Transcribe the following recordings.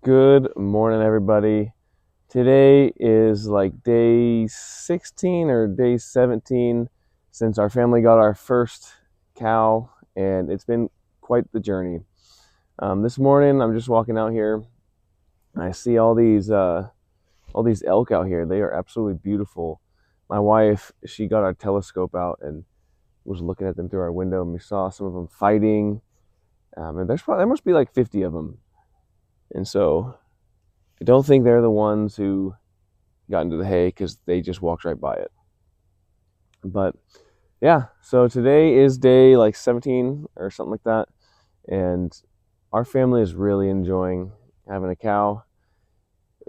Good morning, everybody. Today is like day 16 or day 17 since our family got our first cow, and it's been quite the journey. This morning, I'm just walking out here. And I see all these elk out here. They are absolutely beautiful. My wife, she got our telescope out and was looking at them through our window, and we saw some of them fighting. And there must be like 50 of them, and so I don't think they're the ones who got into the hay because they just walked right by it. But yeah, so today is day like 17 or something like that, and our family is really enjoying having a cow.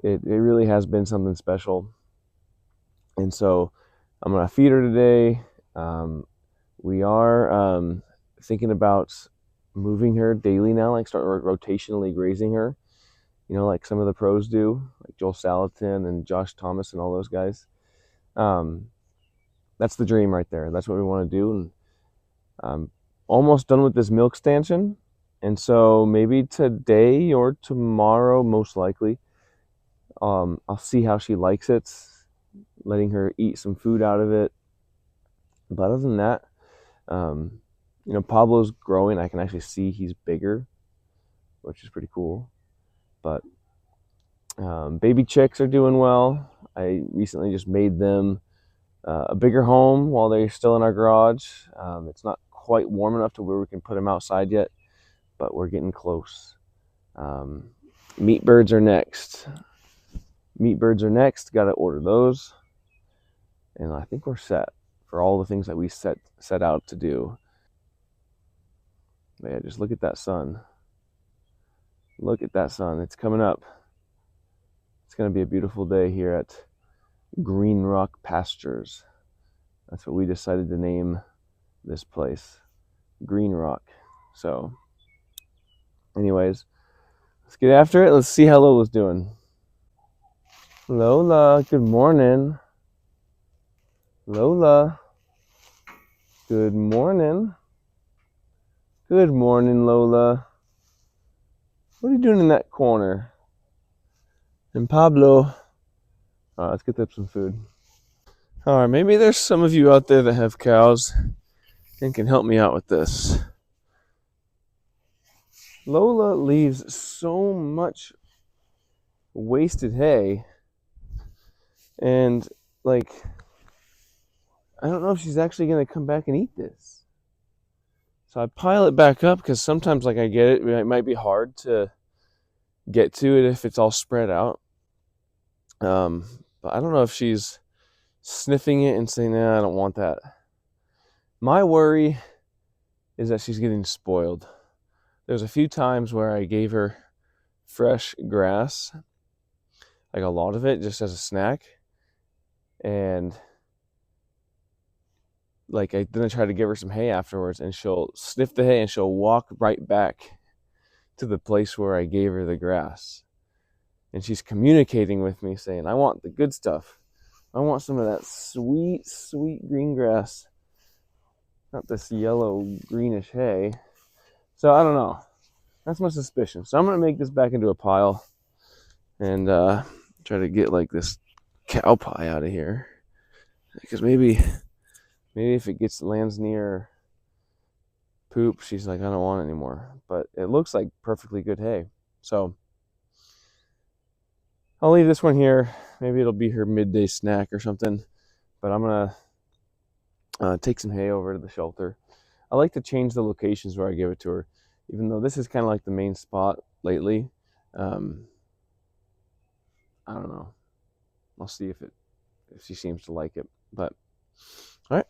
It really has been something special, and so I'm gonna feed her today. Um, we are thinking about moving her daily now, like start rotationally grazing her. Like some of the pros do, like Joel Salatin and Josh Thomas and all those guys. Um, that's the dream right there. That's what we want to do. And I'm almost done with this milk stanchion. And so maybe today or tomorrow, most likely, I'll see how she likes it, letting her eat some food out of it. But other than that, um, Pablo's growing. I can actually see he's bigger, which is pretty cool. But baby chicks are doing well. I recently just made them a bigger home while they're still in our garage. It's not quite warm enough to where we can put them outside yet, but we're getting close. Um, meat birds are next. Meat birds are next. Got to order those, and I think we're set for all the things that we set out to do. But yeah, just look at that sun. Look at that sun. It's coming up. It's going to be a beautiful day here at Green Rock Pastures. That's what we decided to name this place, Green Rock. So, anyways, let's get after it. Let's see how Lola's doing. Lola, good morning. Lola, good morning. Good morning, Lola. What are you doing in that corner? And Pablo. All right, let's get them some food. All right, maybe there's some of you out there that have cows and can help me out with this. Lola leaves so much wasted hay, and like, I don't know if she's actually going to come back and eat this. So I pile it back up because sometimes, like, I get it. It might be hard to get to it if it's all spread out. But I don't know if she's sniffing it and saying, "Nah, I don't want that." My worry is that she's getting spoiled. There's a few times where I gave her fresh grass, like a lot of it, just as a snack, and like then I try to give her some hay afterwards, and she'll sniff the hay and she'll walk right back to the place where I gave her the grass. And she's communicating with me saying, "I want the good stuff. I want some of that sweet, sweet green grass, not this yellow greenish hay." So I don't know. That's my suspicion. So I'm going to make this back into a pile and try to get like this cow pie out of here. Because maybe if it lands near poop, she's like, "I don't want it anymore." But it looks like perfectly good hay. So I'll leave this one here. Maybe it'll be her midday snack or something. But I'm going to take some hay over to the shelter. I like to change the locations where I give it to her, even though this is kind of like the main spot lately. I don't know. I'll see if she seems to like it. But all right.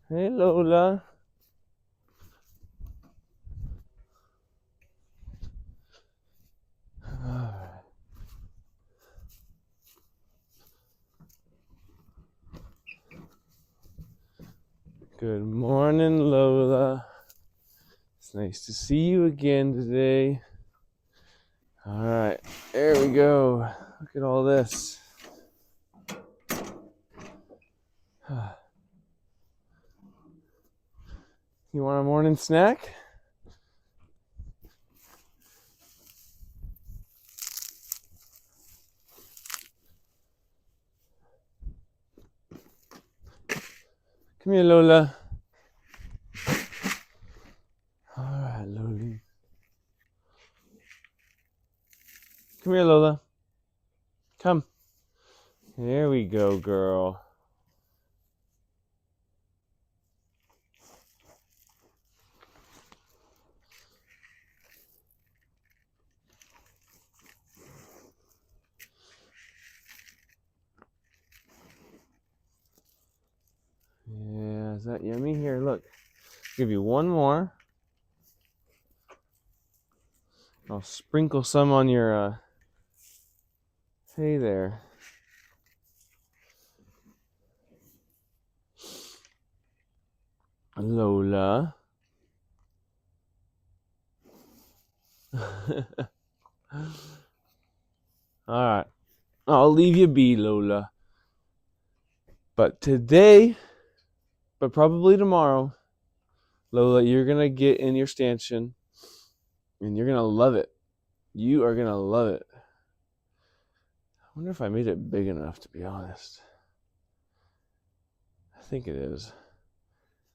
Hey, Lola. Good morning, Lola. It's nice to see you again today. All right. There we go. Look at all this. You want a morning snack? Come here, Lola. All right, Lola. Come here, Lola. Come. There we go, girl. Yeah, is that yummy? Here, look. Give you one more. I'll sprinkle some on your hay there. Lola. All right. I'll leave you be, Lola. But today, but probably tomorrow, Lola, you're going to get in your stanchion and you're going to love it. You are going to love it. I wonder if I made it big enough, to be honest. I think it is.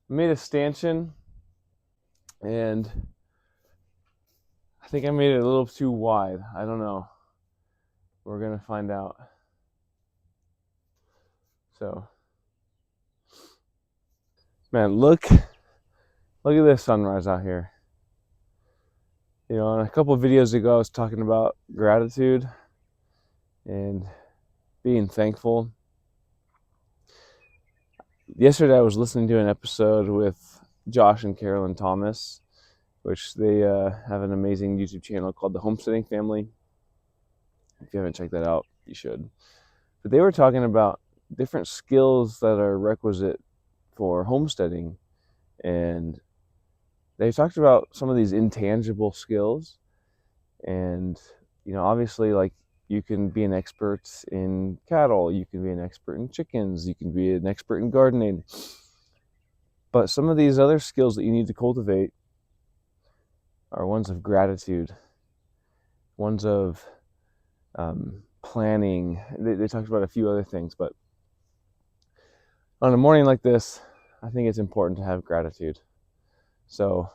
I made a stanchion and I think I made it a little too wide. I don't know. We're going to find out. So, man, look at this sunrise out here. You know, in a couple of videos ago, I was talking about gratitude and being thankful. Yesterday, I was listening to an episode with Josh and Carolyn Thomas, which they have an amazing YouTube channel called the Homesteading Family. If you haven't checked that out, you should. But they were talking about different skills that are requisite for homesteading, and they talked about some of these intangible skills. And you know, obviously, like, you can be an expert in cattle, you can be an expert in chickens, you can be an expert in gardening, but some of these other skills that you need to cultivate are ones of gratitude, ones of planning. They talked about a few other things, but on a morning like this, I think it's important to have gratitude. So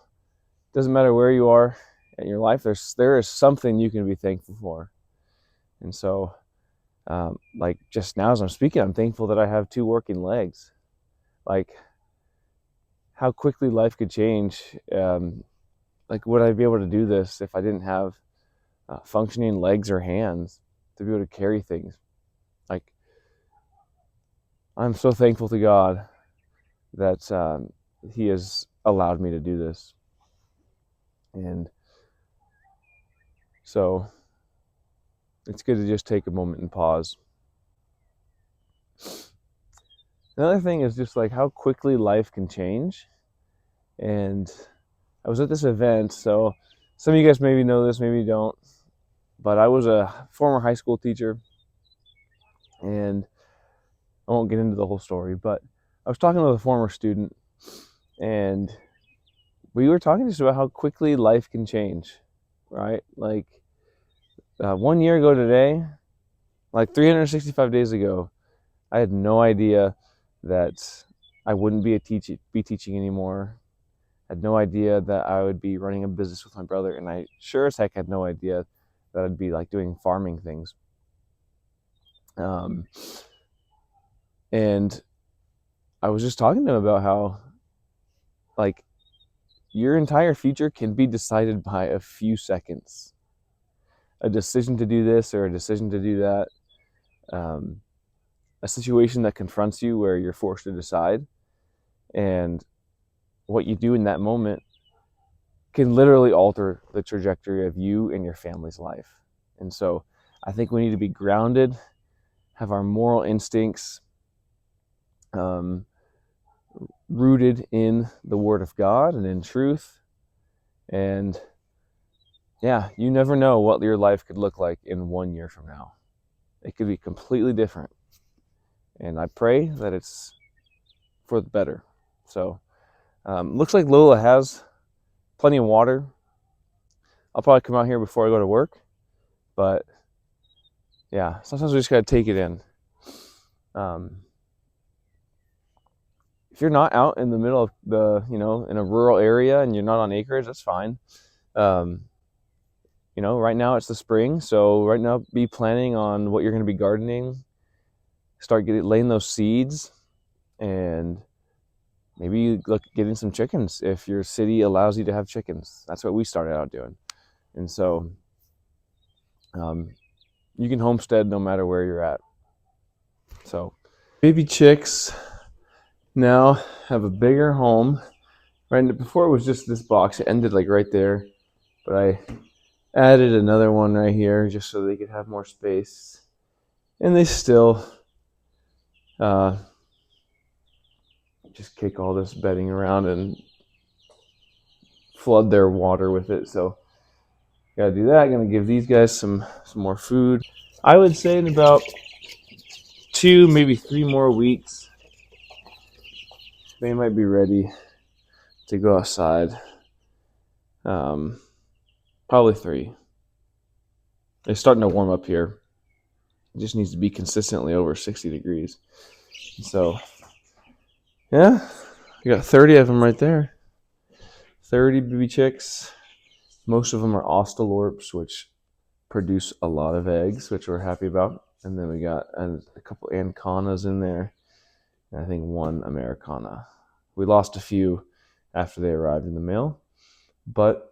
it doesn't matter where you are in your life, there is something you can be thankful for. And so, like, just now as I'm speaking, I'm thankful that I have 2 working legs. Like, how quickly life could change. Like, would I be able to do this if I didn't have functioning legs or hands to be able to carry things? Like, I'm so thankful to God that He has allowed me to do this. And so it's good to just take a moment and pause. Another thing is just like how quickly life can change. And I was at this event, so some of you guys maybe know this, maybe you don't, but I was a former high school teacher, and I won't get into the whole story, but I was talking with a former student, and we were talking just about how quickly life can change, right? Like, 1 year ago today, like 365 days ago, I had no idea that I wouldn't be teaching anymore. I had no idea that I would be running a business with my brother, and I sure as heck had no idea that I'd be like doing farming things. And I was just talking to him about how, like, your entire future can be decided by a few seconds. A decision to do this or a decision to do that. A situation that confronts you where you're forced to decide. And what you do in that moment can literally alter the trajectory of you and your family's life. And so I think we need to be grounded, have our moral instincts rooted in the Word of God and in truth, and yeah, you never know what your life could look like in 1 year from now. It could be completely different. And I pray that it's for the better. So, looks like Lola has plenty of water. I'll probably come out here before I go to work. But yeah, sometimes we just got to take it in. If you're not out in the middle of in a rural area and you're not on acreage, that's fine. Right now it's the spring, so right now be planning on what you're going to be gardening. Start laying those seeds, and maybe look getting some chickens if your city allows you to have chickens. That's what we started out doing, and so you can homestead no matter where you're at. So baby chicks now have a bigger home. Right before it was just this box. It ended like right there, but I added another one right here just so they could have more space. And they still just kick all this bedding around and flood their water with it. So gotta do that. Gonna give these guys some more food. I would say in about 2, maybe 3 more weeks, they might be ready to go outside. Probably 3. It's starting to warm up here. It just needs to be consistently over 60 degrees. So, yeah, you got 30 of them right there. 30 baby chicks. Most of them are Ostalorps, which produce a lot of eggs, which we're happy about. And then we got a couple Ancanas in there, and I think 1 Americana. We lost a few after they arrived in the mail, but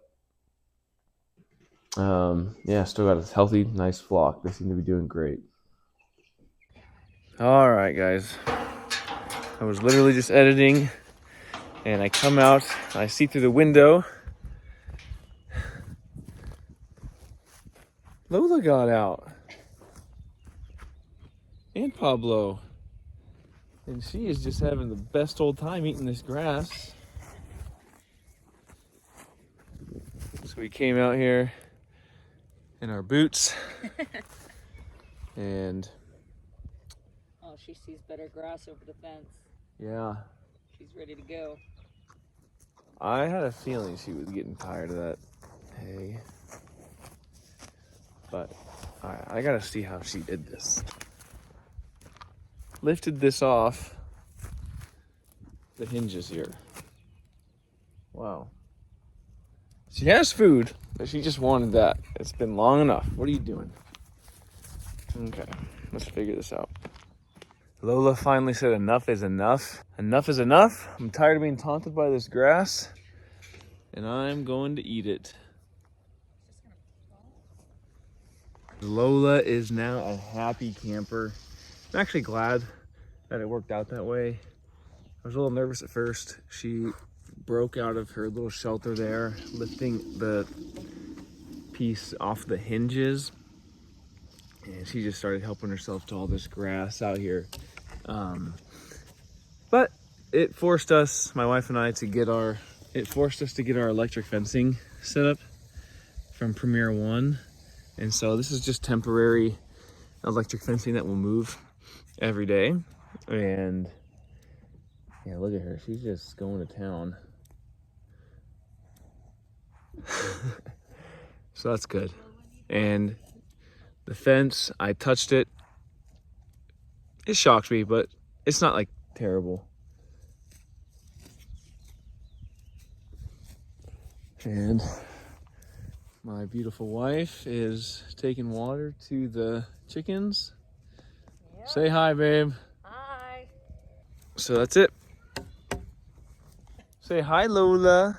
yeah, still got a healthy, nice flock. They seem to be doing great. All right, guys. I was literally just editing, and I come out, I see through the window. Lola got out. And Pablo. And she is just having the best old time eating this grass. So we came out here in our boots. And oh, she sees better grass over the fence. yeah. She's ready to go. I had a feeling she was getting tired of that hay. But alright, I gotta see how she did this. Lifted this off the hinges here. Wow. She has food, but she just wanted that. It's been long enough. What are you doing? Okay, let's figure this out. Lola finally said enough is enough. Enough is enough. I'm tired of being taunted by this grass, and I'm going to eat it. Lola is now a happy camper. I'm actually glad that it worked out that way. I was a little nervous at first. She broke out of her little shelter there, lifting the piece off the hinges, and she just started helping herself to all this grass out here. But it forced us, my wife and I, to get our electric fencing set up from Premier One. And so this is just temporary electric fencing that will move every day. And yeah, look at her. She's just going to town. So that's good. And the fence, I touched it. It shocks me, but it's not like terrible. And my beautiful wife is taking water to the chickens. Yep. Say hi, babe. Hi. So that's it. Say hi, Lola.